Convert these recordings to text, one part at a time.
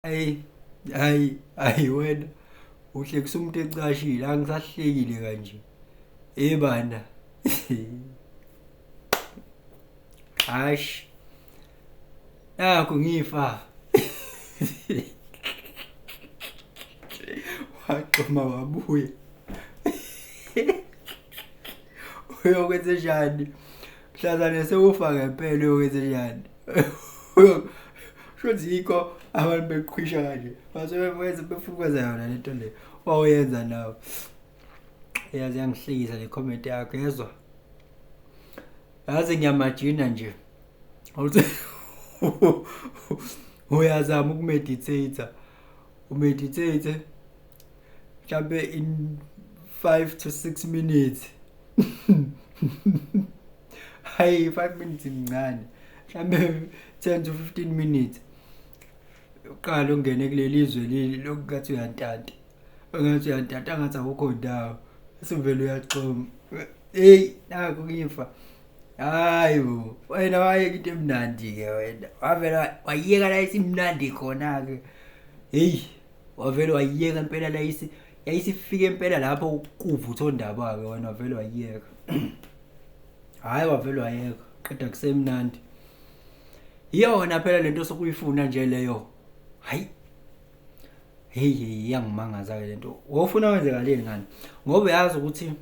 Hayi wena uhlekisa umuntu ecashile angisahlekile kanje. Bana. Hash. Nakho ngifa. Waqoma wabuya. Uyokwenza njani? Mhlazane sewufa ngempela uyokwenza njani? Shoziko abantu beqhwisha kanje. Basebenza befukuza yona lento le. Wayenza nawe. Yazi yangihlekisa le comment yakho yezwa. Yazi ngiyamajina nje. Awuthi uyazama ukumeditate. Umeditate mhlambe in 5 to 6 minutes. Hayi 5 minutes imncane. Mhlambe 10 to 15 minutes. Uqala ungene kuleli izwe leli lokuthi uyantanta. Ungathi uyantanta ngathi awukho ndawo. Sivele uyaqoma. Naku ngifa. Hayibo, wena wayeka into emnandi ke wena. Wavela wayeka la isimnandi khona ke. Wavela wayeka impela la yayisifike impela lapho ukuva uthondaba ke wena wavela wayeka. Hayi wavela wayeka, qeda kusemnandi. Iyona phela lento sokuyifuna nje leyo. Hayi. Yangimangaza ke lento. Wofuna wenze kaleni ngani? Ngoba yazi ukuthi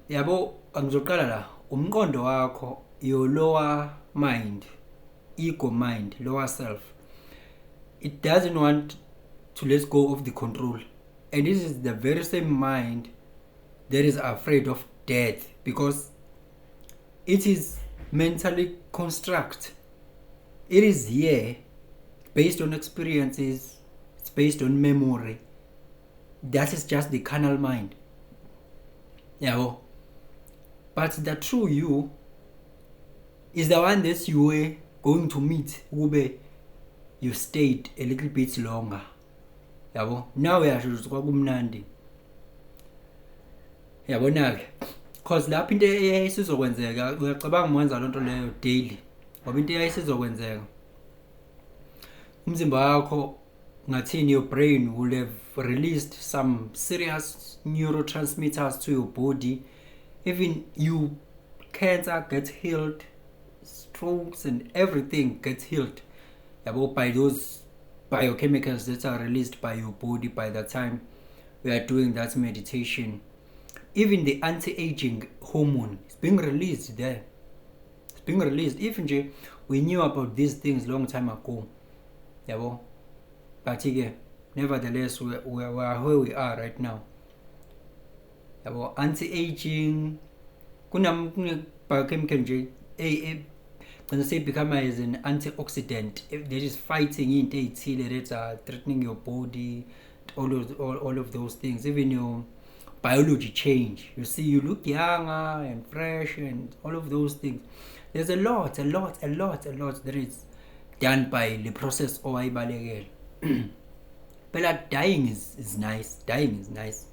yabo angizoqala la umqondo wakho your lower mind, ego mind, lower self, it doesn't want to let go of the control, and this is the very same mind that is afraid of death because it is mentally construct. It is here based on experiences, it's based on memory. That is just the carnal mind. Yeah, but the true you is the one that you were going to meet. Ube you stayed a little bit longer. Yabo, now uyasho kwakumnandi. Yabona ke, cause lapho into eyayisizokwenzeka uyacabanga mwenza lonto leyo daily. Ngoba into eyayisizokwenzeka umzimba wakho ngathini your brain will have released some serious neurotransmitters to your body. Even you cancer gets healed, strokes and everything gets healed by those biochemicals that are released by your body by the time we are doing that meditation. Even the anti-aging hormone is being released there. It's being released. Even we knew about these things long time ago. But again, nevertheless, we are where we are right now. Anti-aging, kuna biochemical nje, when say become as an antioxidant that is fighting into that are threatening your body, all of those things. Even your biology change. You see, you look younger and fresh and all of those things. There's a lot that is done by the process of ibalekela. But dying is nice. Dying is nice.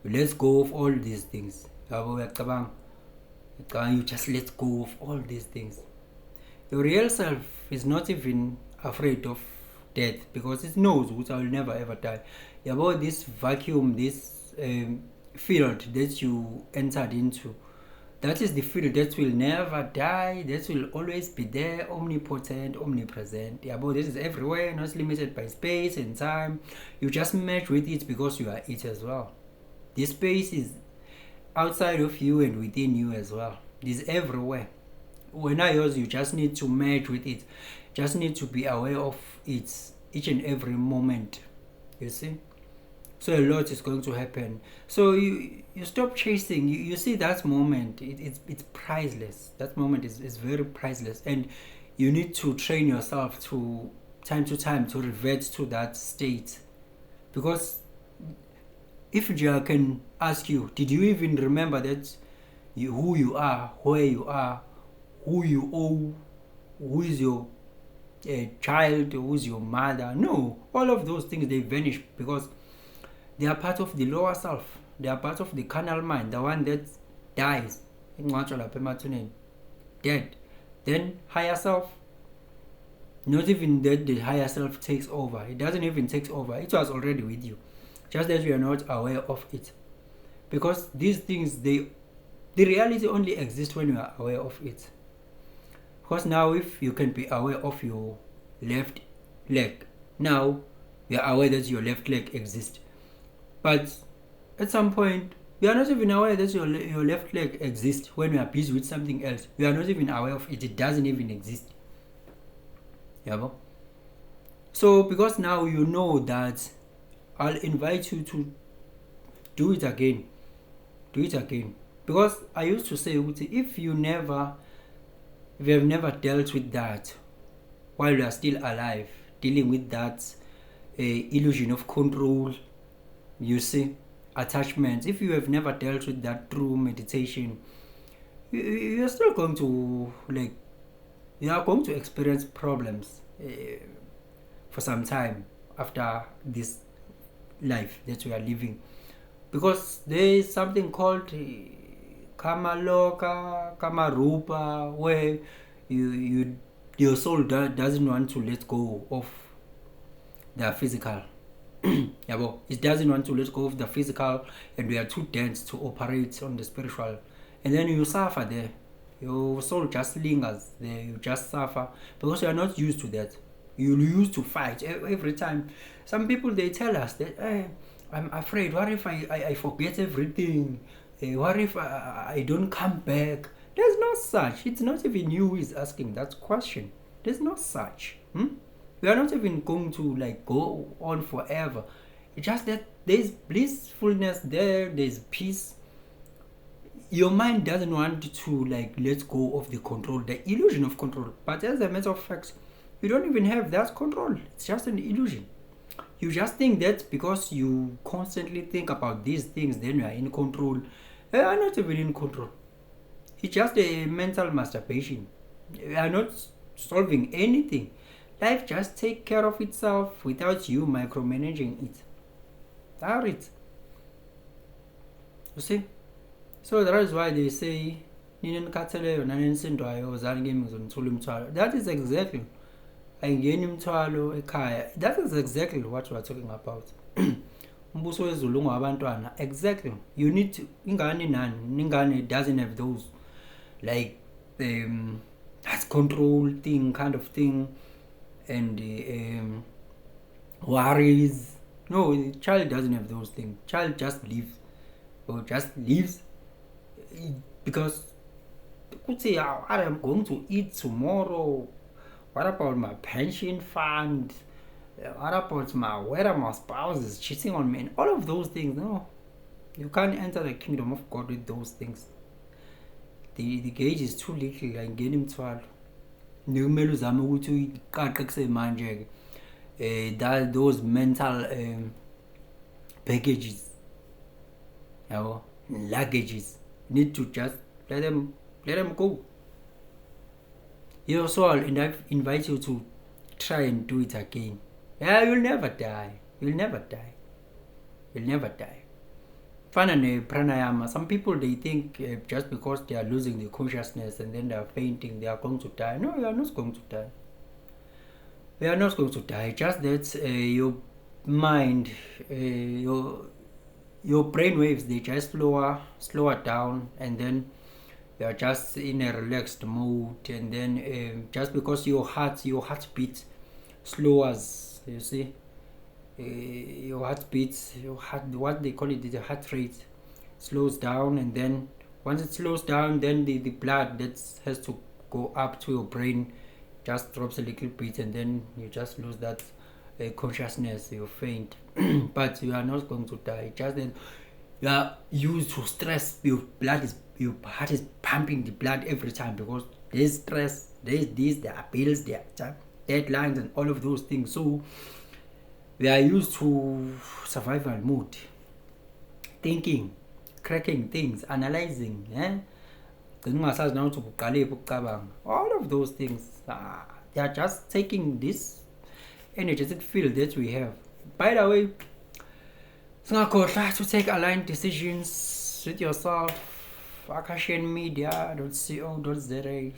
Let's go of all these things. You just let go of all these things. Your real self is not even afraid of death because it knows which I will never ever die. This vacuum, this field that you entered into, that is the field that will never die, that will always be there, omnipotent, omnipresent. This is everywhere, not limited by space and time. You just merge with it because you are it as well. This space is outside of you and within you as well. It is everywhere. When I use, you just need to merge with it. Just need to be aware of it each and every moment. You see? So a lot is going to happen. So you stop chasing. You see that moment. It's priceless. That moment is very priceless, and you need to train yourself to time to revert to that state. Because if I can ask you, did you even remember that who you are, where you are, who you owe, who is your child, who is your mother? No, all of those things, they vanish because they are part of the lower self. They are part of the carnal mind, the one that dies. Dead. Then higher self, Not even that the higher self takes over. It doesn't even take over. It was already with you. Just that you are not aware of it. Because these things, the reality only exists when you are aware of it. Because now if you can be aware of your left leg, now you are aware that your left leg exists. But at some point, you are not even aware that your left leg exists when you are busy with something else. You are not even aware of it. It doesn't even exist. Yeah. So because now you know that, I'll invite you to do it again. Do it again. Because I used to say, if you have never dealt with that while you are still alive, dealing with that illusion of control, you see, attachments, if you have never dealt with that through meditation, you're still going to you are going to experience problems for some time after this life that we are living, because there is something called kama loka, kama rupa, where your soul doesn't want to let go of the physical. It doesn't want to let go of the physical, and we are too dense to operate on the spiritual, and then you suffer there. Your soul just lingers there. You just suffer because you are not used to that. You used to fight every time. Some people, they tell us that, I'm afraid, what if I forget everything? What if I don't come back? There's no such. It's not even you who is asking that question. There's no such. We are not even going to go on forever. It's just that there's blissfulness there, there's peace. Your mind doesn't want to let go of the control, the illusion of control. But as a matter of fact, you don't even have that control. It's just an illusion. You just think that because you constantly think about these things, then you are in control. You are not even in control. It's just a mental masturbation. You are not solving anything. Life just takes care of itself without you micromanaging it. That's it. You see? So that is why they say, that is exactly. That is exactly what we are talking about. Umbuso wezulu ngabantwana. Exactly. You need to, ingane doesn't have those that control thing, kind of thing, and worries. No, the child doesn't have those things. Child just lives, because what I'm going to eat tomorrow. What about my pension fund? What about whether my spouse is cheating on me? And all of those things, no. You can't enter the kingdom of God with those things. The gauge is too little. Ngena imthwalo. Nikumele uzame ukuthi uyiqaqe kusemanje ke. That those mental packages, luggages, need to just let them go. So I'll invite you to try and do it again. You'll never die. You'll never die. Finally, pranayama. Some people, they think just because they are losing the consciousness and then they are fainting, they are going to die. No, you are not going to die. You are not going to die. Just that your mind, your brain waves, they just slower down, and then you are just in a relaxed mode, and then just because your heartbeat slows, you see, your heartbeat, what they call it, the heart rate slows down, and then once it slows down, then the blood that has to go up to your brain just drops a little bit, and then you just lose that consciousness, you faint. But you are not going to die. Just that you are used to stress. Your heart is pumping the blood every time because there's stress, there's this, there are bills, there are deadlines, and all of those things. So we are used to survival mode, thinking, cracking things, analyzing. All of those things, they are just taking this energetic field that we have. By the way, to take aligned decisions with yourself. akashianmedia.co.za